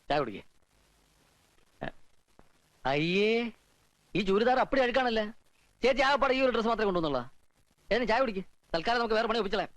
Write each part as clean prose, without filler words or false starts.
ചായ കുടിക്കേ. അയ്യേ, ഈ ചുരിദാർ അപ്പടി അഴുക്കാണല്ലേ. ചേച്ചി ആകപ്പാടെ ഈ ഒരു ഡ്രസ് മാത്രമേ കൊണ്ടുവന്നുള്ള. ഏതിനും ചായ കുടിക്ക്. തൽക്കാലം നമുക്ക് വേറെ പണി ഒപ്പിച്ചളേ.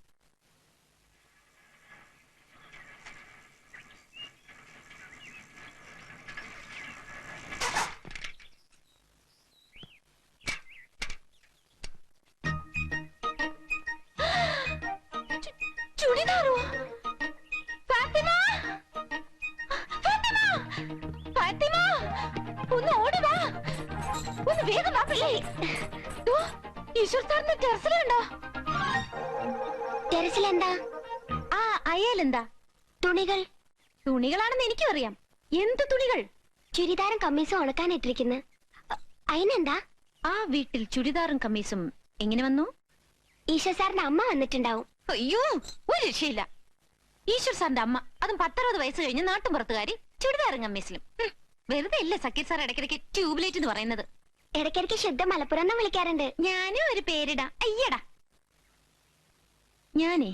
തുണികളാണെന്ന് എനിക്കും അറിയാം. എന്ത് തുണികൾ? ചുരിദാറും കമ്മീസും ഉണക്കാനിട്ടിരിക്കുന്നു. അതിനെന്താ? ആ വീട്ടിൽ ചുരിദാറും കമ്മീസും എങ്ങനെ വന്നു? ഈശ്വർ സാറിന്റെ അമ്മ വന്നിട്ടുണ്ടാവും. അയ്യോ, ഒരു രക്ഷയില്ല. ഈശ്വർ സാറിന്റെ അമ്മ, അതും 10-60 വയസ്സ് കഴിഞ്ഞ് നാട്ടുപുറത്തുകാരി, ചുരിദാറും കമ്മീസിലും. വെറുതെ അല്ലേ സക്കീർ സാർ ഇടയ്ക്കിടയ്ക്ക് ട്യൂബ്ലൈറ്റ് എന്ന് പറയുന്നത്. ഇടയ്ക്കിടയ്ക്ക് ശുദ്ധ മലപ്പുറം എന്ന് വിളിക്കാറുണ്ട്. ഞാനും ഒരു പേരിടാ. അയ്യടാ, ഞാനേ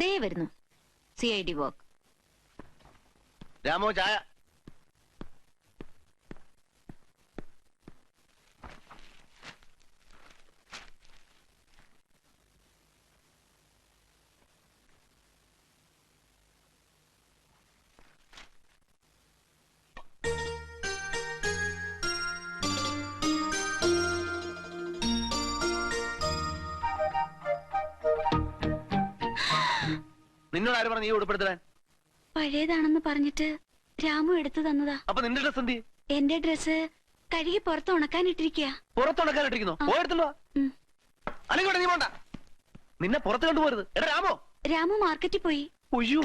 ദേ വരുന്നു. CID work. രാമോ ചായ. നിന്നോട് ആര് പറഞ്ഞു ഈ ഉടുപ്പെടുത്തരാൻ? പഴയതാണെന്ന് പറഞ്ഞിട്ട് രാമു എടുത്തു തന്നതാ. അപ്പൊ നിന്റെ ഡ്രസ് എന്തി? എന്റെ ഡ്രസ് കഴുകി പുറത്ത് ഉണക്കാനിട്ടിരിക്കുക. പുറത്തുണക്കാനിട്ടിരിക്കുന്നു. പോയെടുത്തല്ലോ. അല്ലെങ്കിൽ നീ പോണ്ട. നിന്നെ പുറത്ത് കണ്ടുപോരുത്. എടാ രാമോ. രാമു മാർക്കറ്റിൽ പോയി. ഒയ്യോ,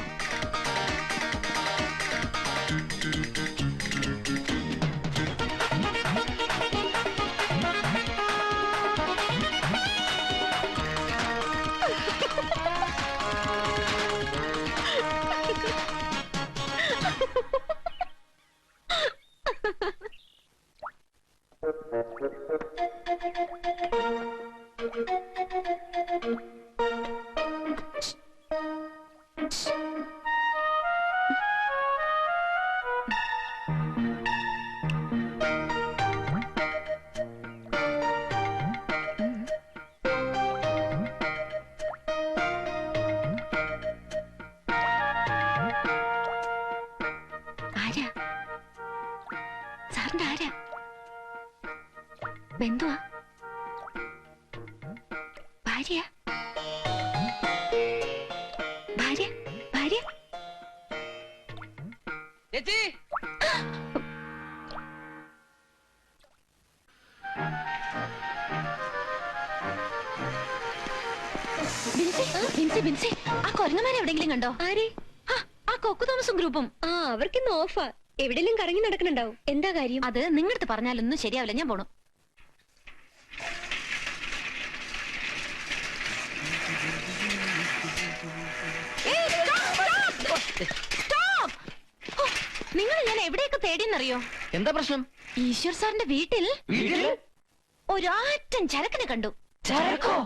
ബന്ധുവാ? ഭാര്യ? ഭാര്യ? ഭാര്യ? ചേച്ചി. ബിൻസി, ആ കൊരങ്ങന്മാരെ എവിടെങ്കിലും കണ്ടോ? ആരെ? ആ കൊക്കു തോമസും ഗ്രൂപ്പും. അവർക്കിന്ന് ഓഫാ. എവിടെയെങ്കിലും കറങ്ങി നടക്കണുണ്ടാവും. എന്താ കാര്യം? അത് നിങ്ങളടുത്ത് പറഞ്ഞാലൊന്നും ശരിയാവില്ല. ഞാൻ പോണു. നിങ്ങൾ ഞാൻ എവിടെയൊക്കെ തേടിയെന്നറിയോ? എന്താ പ്രശ്നം? ഈശ്വർ സാറിന്റെ വീട്ടിൽ ഒരാറ്റൻ ചരക്കിനെ കണ്ടു. ചരക്കോ?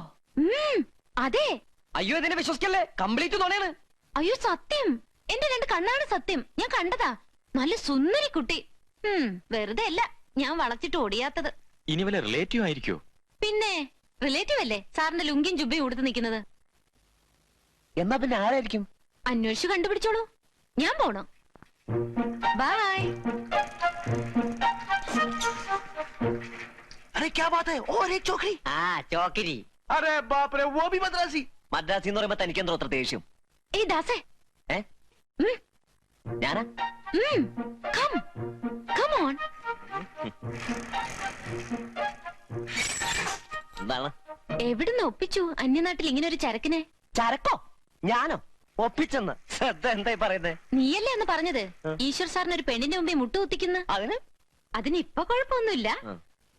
അതെ. അയ്യോ, ഇതിനെ വിശ്വസിക്കല്ലേ, കംപ്ലീറ്റ് നുണയാണ്. അയ്യോ സത്യം, എന്റെ 2 കണ്ണാണ് സത്യം. ഞാൻ കണ്ടതാ. നല്ല സുന്ദരി കുട്ടി. വെറുതെ അല്ല ഞാൻ വളച്ചിട്ട് ഓടിയാത്തത്. ഇനി വല്ല റിലേറ്റീവ് ആയിരിക്കോ? പിന്നെ റിലേറ്റീവ് അല്ലേ സാറിന്റെ ലുങ്കിയും ജുബയും ഉടുത്ത് നിൽക്കുന്നത്. എന്നാ പിന്നെ ആരായിരിക്കും? അന്വേഷിച്ചു കണ്ടുപിടിച്ചോളൂ. ഞാൻ പോണു. ബൈ. अरे क्या बात है? और एक चौकरी. चौकरी. अरे बाप रे, वो भी मद्रासी. മദ്രാസി എന്ന് പറയുമ്പോ തനിക്ക് എന്തോ അത്ര ദേഷ്യം? ഏയ് ദാസേ. ഞാനാ? Come on. എന്താണ്? എവിടുന്ന് ഒപ്പിച്ചു അന്യനാട്ടിൽ ഇങ്ങനെ ഒരു ചരക്കിനെ? ചരക്കോ? ഞാനോ ഒപ്പിച്ചെന്ന്? ശ്രദ്ധ എന്തായി പറയുന്നത്? നീയല്ലേ എന്ന് പറഞ്ഞത് ഈശ്വർ സാറിന് ഒരു പെണ്ണിന്റെ മുമ്പിൽ മുട്ടുകുത്തിക്കുന്നു. അതിന് ഇപ്പൊ കുഴപ്പമൊന്നുമില്ല.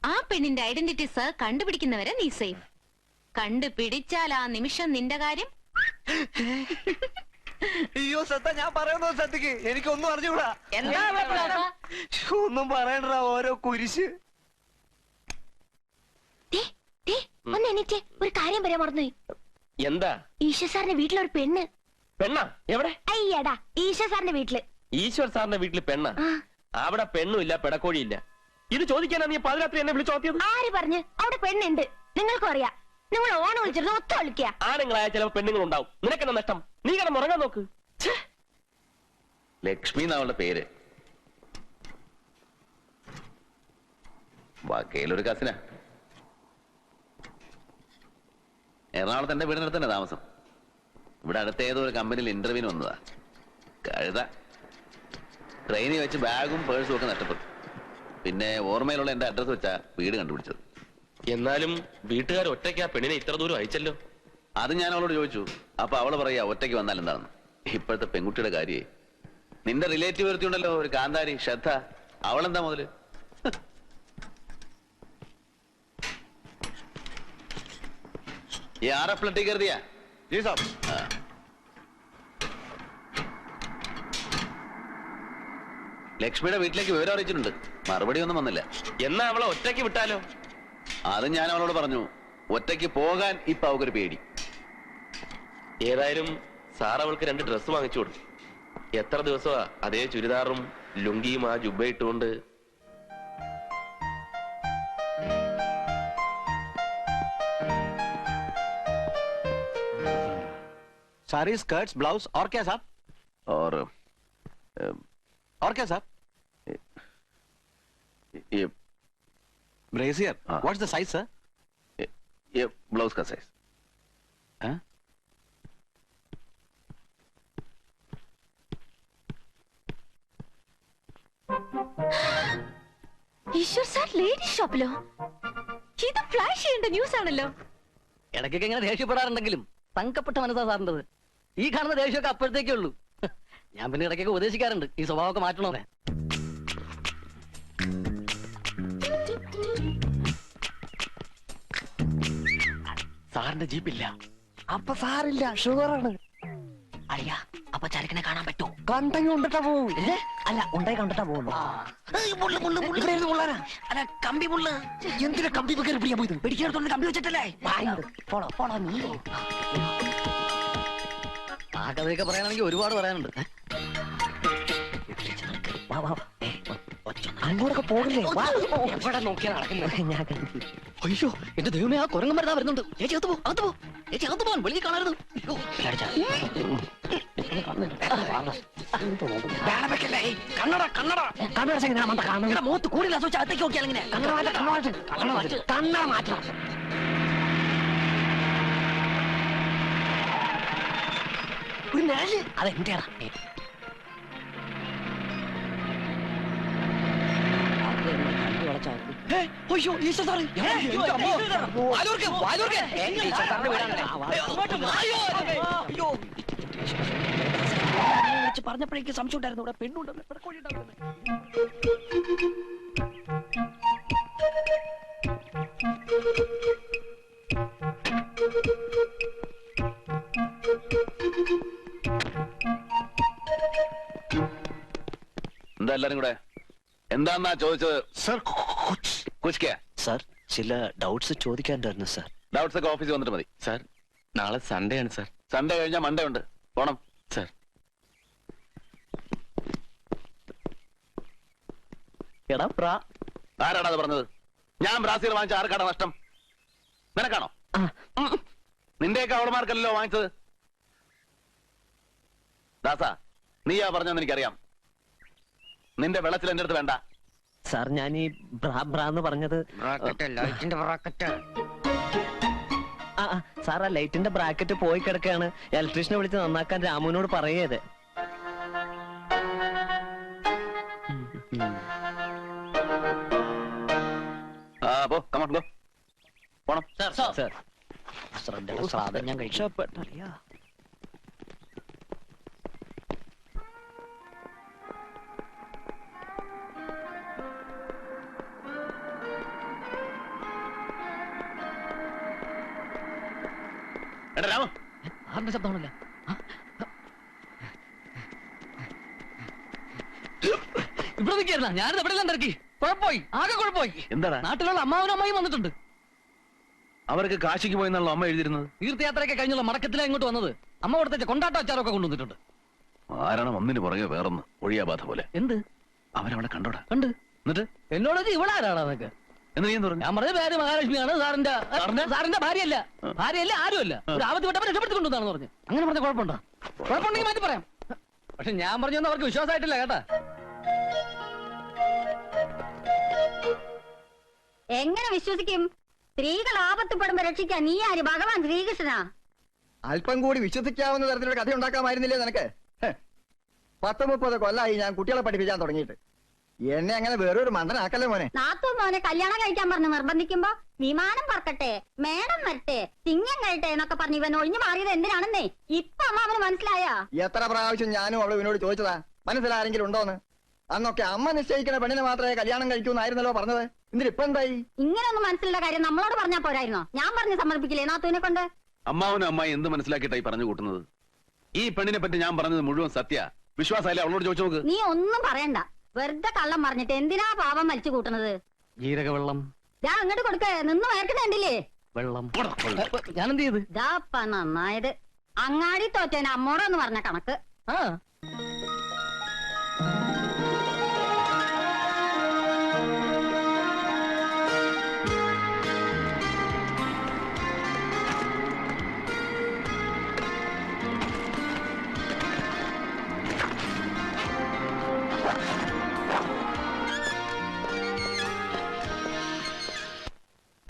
ആ പെണ്ണിന്റെ ഐഡന്റിറ്റി സാർ കണ്ടുപിടിക്കുന്നവരെ നീ സേഫ്. കണ്ടുപിടിച്ചാൽ ആ നിമിഷം നിന്റെ കാര്യം. അയ്യോ ശ്രദ്ധ, ഞാൻ പറയുന്നത് ശ്രദ്ധിക്ക്. എനിക്കൊന്നും അറിഞ്ഞൂടാ. ഒന്നും പറയണ്ട, ഓരോ കുരിശ്. ഒന്ന് എനിക്ക് ഒരു കാര്യം പറയാൻ മറന്നുപോയി. എന്താ? ഈശ്വർ സാറിന്റെ വീട്ടിലൊരു പെണ്ണ്. പെണ്ണാ? എവിടെ? അയ്യടാ, ഈശ്വർ സാറിന്റെ വീട്ടില്. ഈശ്വർ സാറിന്റെ വീട്ടിൽ പെണ്ണ. അവിടെ പെണ്ണുമില്ല, പെടക്കോഴിയില്ല. ഇത് ചോദിക്കാനാ നീ പാതിരാത്രി എന്നെ വിളിച്ചോത്തിയത്? ആര് പറഞ്ഞു? അവിടെ പെണ്ണുണ്ട്, നിങ്ങൾക്കും അറിയാം. നിങ്ങൾ ഓണം വിളിച്ചിരുന്നു ഒത്ത വിളിക്കുക. ആണുങ്ങളായ ചിലപ്പോ പെണ്ണുങ്ങൾ ഉണ്ടാവും. നിനക്കെന്നെ നഷ്ടം? നീ കിടന്നുറങ്ങാൻ നോക്ക്. ലക്ഷ്മി എന്നവളുടെ പേര്. ബാക്കിയിലൊരു കസിനാ. എറണാകുളത്ത് എന്റെ വീടിനടുത്ത് തന്നെ താമസം. ഇവിടെ അടുത്ത ഏതോ ഒരു കമ്പനിയിൽ ഇന്റർവ്യൂവിന് വന്നതാ. കഴുത. ട്രെയിനിൽ വെച്ച് ബാഗും പേഴ്സും ഒക്കെ നഷ്ടപ്പെട്ടു. പിന്നെ ഓർമ്മയിലുള്ള എന്റെ അഡ്രസ് വെച്ചാ വീട് കണ്ടുപിടിച്ചത്. എന്നാലും വീട്ടുകാർ ഒറ്റയ്ക്ക് ആ പെണ്ണിനെ ഇത്ര ദൂരം അയച്ചല്ലോ. അത് ഞാൻ അവളോട് ചോദിച്ചു. അപ്പൊ അവള് പറയാ ഒറ്റയ്ക്ക് വന്നാൽ എന്താണെന്ന്. ഇപ്പോഴത്തെ പെൺകുട്ടിയുടെ കാര്യേ. നിന്റെ റിലേറ്റീവ് വരുത്തിയുണ്ടല്ലോ ഒരു കാന്താരി ശ്രദ്ധ. അവളെന്താ മുതല്? ഫ്ലട്ടി കരുതിയാ? ലക്ഷ്മിയുടെ വീട്ടിലേക്ക് വിവരം അറിയിച്ചിട്ടുണ്ട്. മറുപടി ഒന്നും വന്നില്ല. എന്നാ അവളെ ഒറ്റയ്ക്ക് വിട്ടാലോ? അത് ഞാൻ അവളോട് പറഞ്ഞു. ഒറ്റയ്ക്ക് പോകാൻ ഇപ്പൊ അവക്കൊരു പേടി. ഏതായാലും സാർ അവൾക്ക് 2 ഡ്രസ്സ് വാങ്ങിച്ചു കൊടുത്തു. എത്ര ദിവസമാ അതേ ചുരിദാറും ലുങ്കിയും ആ ജുബ്ബ ഇട്ടുകൊണ്ട്. सारी स्कर्ट्स ब्लाउज और क्या साहब? और क्या साहब? ये ब्रेसियर. हाँ। What's the size sir? ये ब्लाउज का साइज. ഈശ്വർ സാർ ലേഡീസ് ഷോപ്പിലോ? ഇത് ഫ്ലാഷ് ചെയ്യേണ്ട ന്യൂസ് ആണല്ലോ. ഇടയ്ക്കൊക്കെ ഇങ്ങനെ ദേഷ്യപ്പെടാറുണ്ടെങ്കിലും തങ്കപ്പെട്ട മനസ്സാ സാറിൻ്റെത്. ഈ കാണുന്ന ദേഷ്യമൊക്കെ അപ്പോഴത്തേക്കേ ഉള്ളൂ. ഞാൻ പിന്നെ ഇടയ്ക്കൊക്കെ ഉപദേശിക്കാറുണ്ട് ഈ സ്വഭാവമൊക്കെ മാറ്റണമെന്ന്. സാറിന്റെ ജീപ്പില്ല. അപ്പൊ സാറില്ല, ഷുഗറാണ്. അയ്യാ, അപ്പൊ ചരക്കിനെ കാണാൻ പറ്റൂ? കണ്ടെങ്കിൽ ഉണ്ടിട്ടാ പോവും. അല്ല, ഉണ്ടായി കണ്ടിട്ടാ പോകുന്നു. അല്ല, കമ്പി മുള്ള്. എന്തിനാ കമ്പി വെക്കാൻ പിടിക്കാൻ പോയത്? പിടിക്കാത്തോണ്ട് കമ്പി വെച്ചിട്ടല്ലേ? നീ ആ കഥയൊക്കെ പറയാനാണെങ്കിൽ ഒരുപാട് പറയാനുണ്ട്. അങ്ങോട്ടൊക്കെ പോകില്ലേ? എവിടെ നോക്കിയാ നടക്കുന്നത്? അയ്യോ, എന്റെ ദൈവമേ, ആ കുരങ്ങൻ മരുന്നാ വരുന്നുണ്ട്. ചേച്ചി അകത്ത് പോ, അകത്ത് പോ. ചേച്ചി അകത്ത് പോകാൻ വെളിയിൽ കാണരുത്. മൂത്ത് കൂടില്ല. അകത്തേക്ക് നോക്കിയാൽ ഇങ്ങനെ കണ്ണട മാറ്റണം. ഒരു നിഴല് അതെന്റെയാ. അയ്യോ, ഈശ്വർ സാറ് പറഞ്ഞപ്പോഴേക്ക് സംശയം ഉണ്ടായിരുന്നു. ഇവിടെ പെണ്ണുണ്ടെന്ന്, ഇവിടെ കോഴി ഉണ്ടായിരുന്നു. എന്താ എല്ലാരും കൂടെ? എന്താന്നാ ചോദിച്ചത്? സർ സർ ചില ഡൗട്ട്സ് ചോദിക്കാനുണ്ടായിരുന്നു സർ. ഡൗട്ട്സ് ഒക്കെ ഓഫീസിൽ വന്നിട്ട് മതി. സർ നാളെ സൺഡേ ആണ് സർ. സൺഡേ കഴിഞ്ഞാൽ മൺഡേ ഉണ്ട്. പോണം സർ. എടാ പ്രാ, ആരാടാ അത് പറഞ്ഞത്? ഞാൻ ബ്രാസീൽ വാങ്ങിച്ച ആർക്കാടാ നഷ്ടം? നിനക്കാണോ? നിന്റെയൊക്കെ അവളുമാർക്കല്ലോ വാങ്ങിച്ചത്. ദാസ, നീയാ പറഞ്ഞതെന്ന് എനിക്കറിയാം. നിന്റെ വെള്ളത്തിൽ എന്റെ അടുത്ത് വേണ്ട. സാർ, ഞാൻ ഈ ബ്രാന്ന് പറഞ്ഞത് സാർ, ആ ലൈറ്റിന്റെ ബ്രാക്കറ്റ് പോയി കിടക്കുകയാണ്. ഇലക്ട്രീഷ്യനെ വിളിച്ച് നന്നാക്കാൻ രാമുവിനോട് പറയത്. പോ, കമോൺ ഗോ. പോണം. സാർ, ശ്രാദ്ധം ഞാൻ കഴിച്ചു. എടാ രാമ, ആരുടെ ശബ്ദമാണല്ല? ഇവിടെ നിൽക്കായിരുന്ന ഞാനിത് എവിടെയെല്ലാം തിരക്കി. കുഴപ്പമായി, ആകെ കുഴപ്പമായി. എന്താടാ? നാട്ടിലുള്ള അമ്മാവനും അമ്മായും വന്നിട്ടുണ്ട്. അവർക്ക് കാശിക്ക് പോയെന്നാണല്ലോ അമ്മ എഴുതിയിരുന്നത്. തീർത്ഥയാത്രയൊക്കെ കഴിഞ്ഞുള്ള മടക്കത്തിലാണ് ഇങ്ങോട്ട് വന്നത്. അമ്മ കൊടുത്ത കൊണ്ടാട്ട അച്ചാറൊക്കെ കൊണ്ടുവന്നിട്ടുണ്ട്. ആരാണ് ഒന്നിന് പുറകെ വേറൊന്ന് ഒഴിയാബാധ പോലെ. എന്ത് അവരവിടെ കണ്ടോടാ. കണ്ട് എന്നിട്ട് എന്നോട് ഇവളാരാടാ നിനക്ക്? എന്ന് നീ എന്ത് പറഞ്ഞു? ഞാൻ പറഞ്ഞ പേര് മഹാലക്ഷ്മിയാണ്, സാറിന്റെ ഭാര്യയല്ല, ഭാര്യയല്ല, ആരുമല്ല. ഒരു ആപത്ത് വിട്ടപ്പോൾ രക്ഷപ്പെടുത്തിക്കൊണ്ടുവന്നാണെന്ന് പറഞ്ഞു. അങ്ങനെ പറഞ്ഞ കുഴപ്പമുണ്ടോ? കുഴപ്പമുണ്ടെങ്കിൽ മാറ്റി പറയാം. പക്ഷെ ഞാൻ പറഞ്ഞൊന്നും അവർക്ക് വിശ്വാസമായിട്ടില്ല കേട്ടാ. എങ്ങനെ വിശ്വസിക്കും? സ്ത്രീകൾ ആപത്തുപ്പെടുമ്പോ രക്ഷിക്കാൻ നീ ആര്? ഭഗവാൻ ശ്രീകൃഷ്ണനാ? അല്പം കൂടി വിശ്വസിക്കാവുന്ന തരത്തിലൊരു കഥ ഉണ്ടാക്കാമായിരുന്നില്ലേ നിനക്ക്? 10-30 കൊല്ലായി ഞാൻ കുട്ടികളെ പഠിപ്പിക്കാൻ തുടങ്ങിയിട്ട്. എന്നെ അങ്ങനെ വേറൊരു മണ്ടനാക്കല്ലേ മോനെ. നാത്തു മോനെ കല്യാണം കഴിക്കാൻ പറഞ്ഞ് നിർബന്ധിക്കുമ്പോ വിമാനം പറക്കട്ടെ, മേടം വരട്ടെ, ചിങ്ങം കഴിട്ടെ എന്നൊക്കെ പറഞ്ഞ് ഇവൻ ഒഴിഞ്ഞു മാറിയത് എന്തിനാണെന്നേ ഇപ്പൊ അമ്മാവന് മനസ്സിലായാ? എത്ര പ്രാവശ്യം ഞാനും അവള് ഇവനോട് ചോദിച്ചതാ മനസ്സിലാരെങ്കിലും ഉണ്ടോന്ന്. അന്നൊക്കെ അമ്മ നിശ്ചയിക്കുന്ന പെണ്ണിനെ മാത്രമേ കല്യാണം കഴിക്കൂന്നായിരുന്നല്ലോ പറഞ്ഞത്. എന്നിട്ടിപ്പൊ എന്തായി? ഇങ്ങനെയൊന്നും മനസ്സിലുള്ള കാര്യം നമ്മളോട് പറഞ്ഞാ പോരായിരുന്നോ? ഞാൻ പറഞ്ഞ് സമ്മതിപ്പിക്കില്ലേ നാത്തുവിനെ കൊണ്ട്? അമ്മാവനും അമ്മായി എന്ത് മനസ്സിലാക്കിയിട്ടായി പറഞ്ഞു കൂട്ടുന്നത്? ഈ പെണ്ണിനെ പറ്റി ഞാൻ പറഞ്ഞത് മുഴുവൻ സത്യ. വിശ്വാസമല്ലേ? അവളോട് ചോദിച്ചു നോക്ക്. നീ ഒന്നും പറയണ്ട, വെറുതെ കള്ളം പറഞ്ഞിട്ട് എന്തിനാ പാപം വലിച്ചു കൂട്ടുന്നത്? ജീരക വെള്ളം ഞാൻ അങ്ങോട്ട് കൊടുക്ക, നിന്ന് വേർക്കുന്നുണ്ടില്ലേ വെള്ളം ഞാൻ എന്ത് ചെയ്ത്? ഇതാപ്പ നന്നായത്. അങ്ങാടി തോറ്റേനെ അമ്മോടൊന്ന് പറഞ്ഞ കണക്ക്. ആ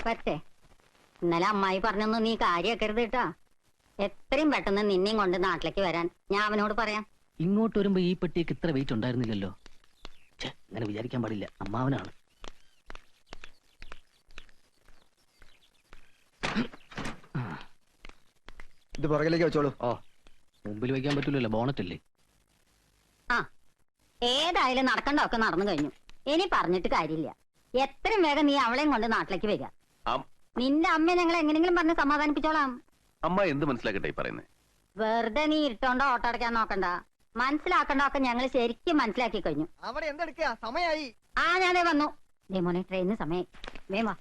പറ്റേ, ഇന്നലെ അമ്മായി പറഞ്ഞൊന്നും നീ കാര്യാക്കരുത് കേട്ടാ. എത്രയും പെട്ടെന്ന് നിന്നെയും കൊണ്ട് നാട്ടിലേക്ക് വരാൻ ഞാൻ അവനോട് പറയാം. ഇങ്ങോട്ട് വരുമ്പോ ഈ പെട്ടിക്ക് ഇത്ര വെയിറ്റ് ഉണ്ടായിരുന്നില്ലല്ലോ. അങ്ങനെ വിചാരിക്കാൻ പാടില്ല, അമ്മാവനാണ്. ഇത് പുറകിലേക്ക് വെച്ചോളൂ. ഓ, മുമ്പിൽ വെക്കാൻ പറ്റൂലല്ലോ, ബോണറ്റല്ലേ. ആ, ഏതായാലും നടക്കണ്ടൊക്കെ നടന്നു കഴിഞ്ഞു. ഇനി പറഞ്ഞിട്ട് കാര്യമില്ല. എത്രയും വേഗം നീ അവളെയും കൊണ്ട് നാട്ടിലേക്ക് വരിക. നിന്റെ അമ്മ ഞങ്ങൾ എങ്ങനെങ്കിലും പറഞ്ഞ് സമാധാനിപ്പിച്ചോളാം. അമ്മ എന്ത് മനസ്സിലാക്കട്ടെ പറയുന്നേ? വെറുതെ നീ ഇരുട്ടോണ്ടോ ഓട്ടോ അടയ്ക്കാൻ നോക്കണ്ട. മനസ്സിലാക്കണ്ട ഒക്കെ ഞങ്ങൾ ശരിക്കും മനസ്സിലാക്കി കഴിഞ്ഞു. അവിടെ എന്തെടുക്കുക? സമയായി. ആ, ഞാനേ വന്നു. ദേ മോനെ, ട്രെയിനിന് സമയം. വേം വാ.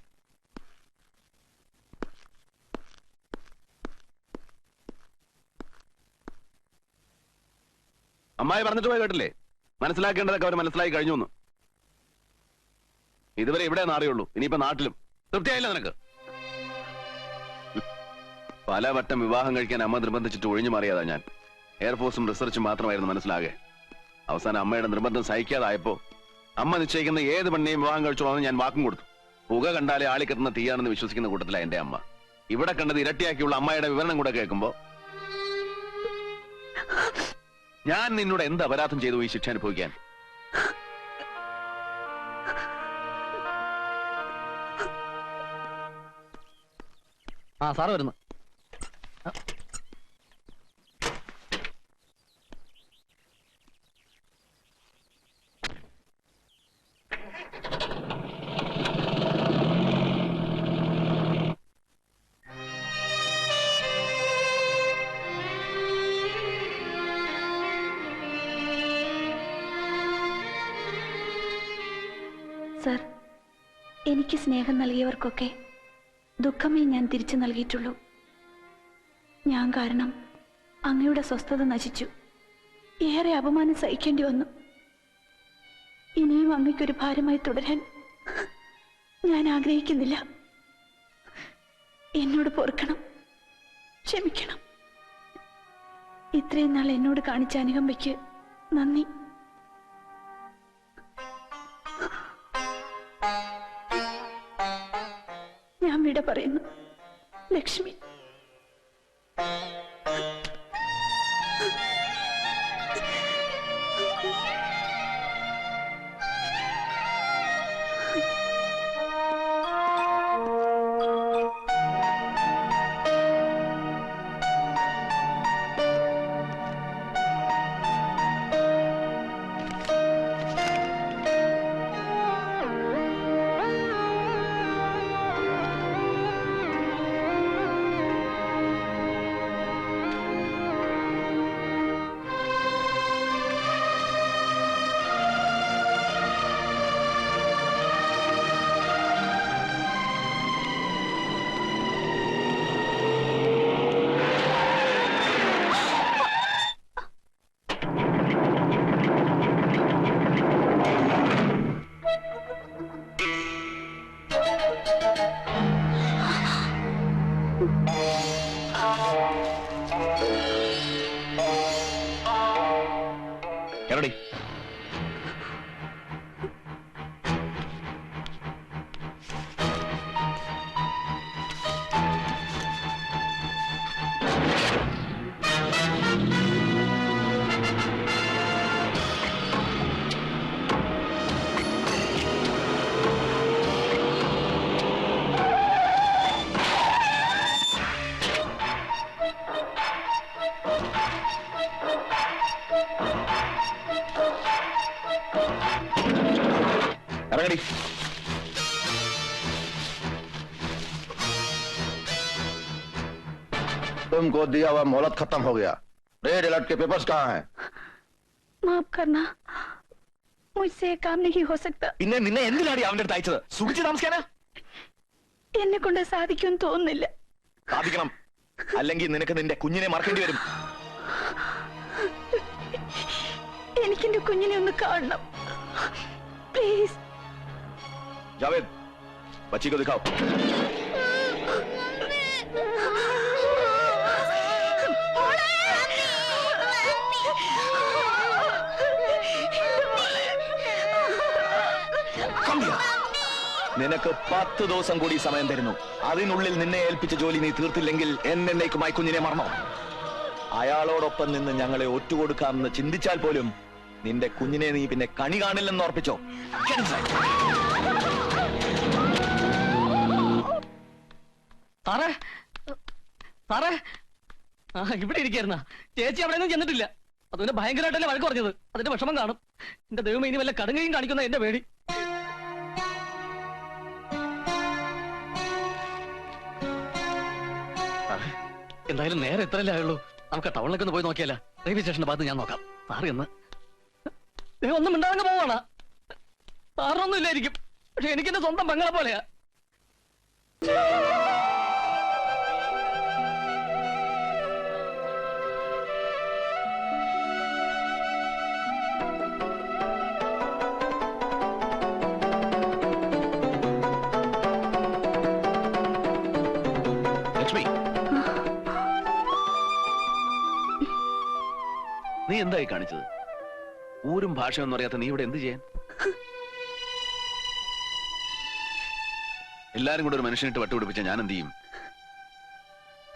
അമ്മായി പറഞ്ഞിട്ട് പോയി കേട്ടില്ലേ? മനസ്സിലാക്കേണ്ടതൊക്കെ അവർ മനസ്സിലാക്കി കഴിഞ്ഞു എന്ന്. ഇതുവരെ ഇവിടെ നാറിയുള്ളൂ, ഇനിയിപ്പോ നാട്ടിലും. തൃപ്തിയായില്ല നിനക്ക്? പലവട്ടം വിവാഹം കഴിക്കാൻ അമ്മ നിർബന്ധിച്ചിട്ട് ഒഴിഞ്ഞു മാറിയതാ ഞാൻ. എയർഫോഴ്സും റിസർച്ചും മാത്രമായിരുന്നു മനസ്സിലാകെ. അവസാനം അമ്മയുടെ നിർബന്ധം സഹിക്കാതായപ്പോ അമ്മ നിശ്ചയിക്കുന്ന ഏത് പെണ്ണെയും വിവാഹം കഴിച്ചോളാന്ന് ഞാൻ വാക്കും കൊടുത്തു. പുക കണ്ടാലേ ആളിക്കത്തുന്ന തീയാണെന്ന് വിശ്വസിക്കുന്ന കൂട്ടത്തില എന്റെ അമ്മ. ഇവിടെ കണ്ടത് ഇരട്ടിയാക്കിയുള്ള അമ്മയുടെ വിവരണം കൂടെ കേൾക്കുമ്പോ ഞാൻ നിന്നോട് എന്ത് അപരാധം ചെയ്തു ഈ ശിക്ഷ അനുഭവിക്കാൻ? ആ, സാറ് വരുന്നു. സർ, എനിക്ക് സ്നേഹം നൽകിയവർക്കൊക്കെ ദുഃഖമേ ഞാൻ തിരിച്ചു നൽകിയിട്ടുള്ളൂ. ഞാൻ കാരണം അങ്ങയുടെ സ്വസ്ഥത നശിച്ചു. ഏറെ അപമാനം സഹിക്കേണ്ടി വന്നു. ഇനിയും അങ്ങയ്ക്കൊരു ഭാരമായി തുടരാൻ ഞാൻ ആഗ്രഹിക്കുന്നില്ല. എന്നോട് പൊറുക്കണം, ക്ഷമിക്കണം. ഇത്രയും നാൾ എന്നോട് കാണിച്ച അനുകമ്പയ്ക്ക് നന്ദി. ഞാൻ വിട പറയുന്നു. ലക്ഷ്മി. എവിടെ ഇറങ്ങടി. तुमको दिया हुआ मोहलत खत्म हो गया। रेड अलर्ट के पेपर्स कहाँ हैं? माफ करना, मुझसे ये काम नहीं हो सकता. പിന്നെ നിന്നെ എന്തിനാടി അവന്റെ അടുത്ത് അയച്ചത്? സുഖിച്ച് താമസിക്കാനാ? എന്നെ കൊണ്ട് സാധിക്കും തോന്നുന്നില്ല. സാധിക്കണം, അല്ലെങ്കിൽ നിനക്ക് നിന്റെ കുഞ്ഞിനെ മറക്കേണ്ടി വരും. എനിക്കെന്റെ കുഞ്ഞിനെ ഒന്ന് കാണണം, പ്ലീസ്. जावेद, बच्ची को दिखाओ. നിനക്ക് 10 ദിവസം കൂടി സമയം തരുന്നു. അതിനുള്ളിൽ നിന്നെ ഏൽപ്പിച്ച ജോലി നീ തീർത്തില്ലെങ്കിൽ എന്നേക്കുമായി കുഞ്ഞിനെ മറന്നോ. അയാളോടൊപ്പം നിന്ന് ഞങ്ങളെ ഒറ്റുകൊടുക്കാമെന്ന് ചിന്തിച്ചാൽ പോലും നിന്റെ കുഞ്ഞിനെ നീ പിന്നെ കണി കാണില്ലെന്ന് ഓർപ്പിച്ചോ. സാറേ, സാറേ, ഇവിടെ ഇരിക്കായിരുന്ന ചേച്ചി അവിടെ ഒന്നും ചെന്നിട്ടില്ല. അതുപോലെ ഭയങ്കരമായിട്ടല്ലേ വഴക്ക് പറഞ്ഞത്. അതിന്റെ വിഷമം കാണും. എന്റെ ദൈവം ഇനി വല്ല കടുങ്ങയും കാണിക്കുന്ന എന്റെ പേടി. എന്തായാലും നേരെ എത്രയല്ലേ ആയുള്ളൂ. നമുക്ക് ടൗണിലേക്ക് ഒന്ന് പോയി നോക്കിയല്ല. റെയിൽവേ സ്റ്റേഷന്റെ ഭാഗത്ത് ഞാൻ നോക്കാം. സാറ് എന്ന് ഒന്നും മിണ്ടാതെ പോവാണ്. സാറിനൊന്നും ഇല്ലായിരിക്കും, പക്ഷെ എനിക്കെന്റെ സ്വന്തം പെങ്ങളെ പോലെയാ. ലക്ഷ്മി, നീ എന്തായി കാണിച്ചത്? ഊരും ഭാഷയൊന്നും അറിയാത്ത നീ ഇവിടെ എന്ത് ചെയ്യാൻ? എല്ലാരും കൂടെ ഒരു മനുഷ്യനിട്ട് വട്ടുപിടിപ്പിച്ച ഞാൻ എന്ത് ചെയ്യും?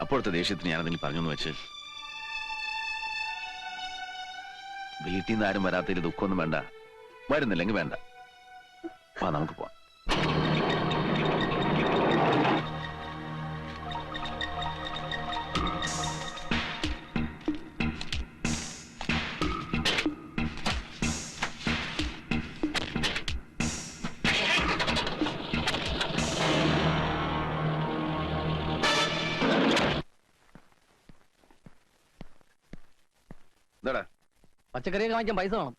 അപ്പോഴത്തെ ദേഷ്യത്തിന് ഞാനതിന് പറഞ്ഞെന്ന് വെച്ച് വീട്ടിൽ നിന്ന് ആരും വരാത്തതിൽ ദുഃഖമൊന്നും വേണ്ട. വരുന്നില്ലെങ്കിൽ വേണ്ട. വാ, നമുക്ക് പോവാം. പച്ചക്കറിയൊക്കെ വാങ്ങിക്കാൻ പൈസ വേണം.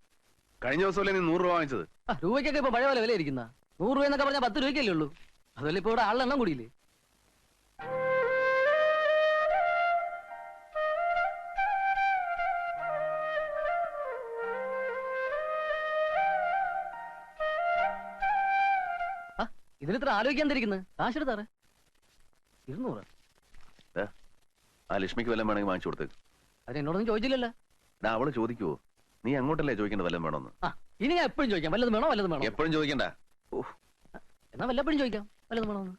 കഴിഞ്ഞ ദിവസമല്ലേ നീ 100 രൂപ വാങ്ങിച്ചത്? രൂപയ്ക്കൊക്കെ ഇപ്പൊ പഴയ പോലെ വില ഇരിക്കുന്ന. 100 രൂപ എന്നൊക്കെ പറഞ്ഞാൽ 10 രൂപയ്ക്കല്ലേ ഉള്ളൂ. അതല്ല ഇപ്പൊ ഇവിടെ ആളുടെ എണ്ണം കൂടിയില്ലേ. ഇതിലിത്ര ആലോചിക്കാൻ തിരിക്കുന്നത്. കാശെടുത്താറേ 200. ആ ലക്ഷ്മിക്ക് വല്ലതും വേണമെങ്കിൽ വാങ്ങിച്ചു കൊടുത്തേക്ക്. അതിനെന്നോടൊന്നും ചോദിച്ചില്ലല്ലോ. അവള് ചോദിക്കുവോ? നീ അങ്ങോട്ടല്ലേ ചോദിക്കേണ്ട വല്ലതും വേണമെന്ന്. ഇനി ഞാൻ എപ്പോഴും ചോദിക്കാം, വല്ലതും വേണോ വല്ലതും വേണോ. എപ്പോഴും ചോദിക്കണ്ട. എന്നാ വല്ലപ്പോഴും ചോദിക്കാം, വല്ലതും വേണോന്ന്.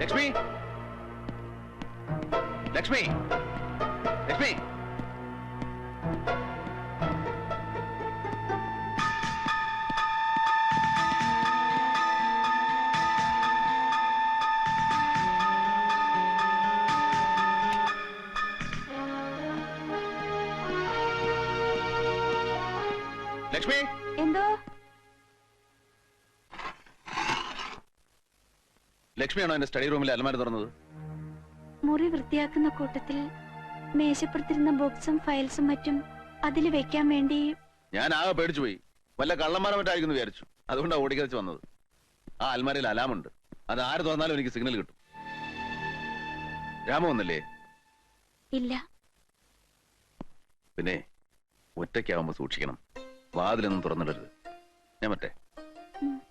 ലക്ഷ്മി ലക്ഷ്മി ലക്ഷ്മി ലക്ഷ്മി എന്തോ ലക്ഷ്മിയാണോ എന്റെ സ്റ്റഡി റൂമിൽ അലമാര തുറന്നത്? മുറി വൃത്തിയാക്കുന്ന കൂട്ടത്തിൽ മേശപ്പുറത്തിരുന്ന ബുക്സും ഫയൽസും മറ്റും അതിൽ വെക്കാൻ വേണ്ടി ഞാൻ ആകെ പേടിച്ചു പോയി. വല്ല കള്ളന്മാരെ മറ്റായിരിക്കുന്നു വിചാരിച്ചു. അതുകൊണ്ടാണ് ഓടിക്കരച്ച് വന്നത്. ആ അൽമാരയിൽ അലാമുണ്ട്. അത് ആര് തുറന്നാലും എനിക്ക് സിഗ്നൽ കിട്ടും. രാമ വന്നില്ലേ? ഇല്ല. പിന്നെ ഒറ്റയ്ക്കാവുമ്പോ സൂക്ഷിക്കണം. വാതിലൊന്നും തുറന്നിടരുത്. ഞാൻ മറ്റേ ഉം.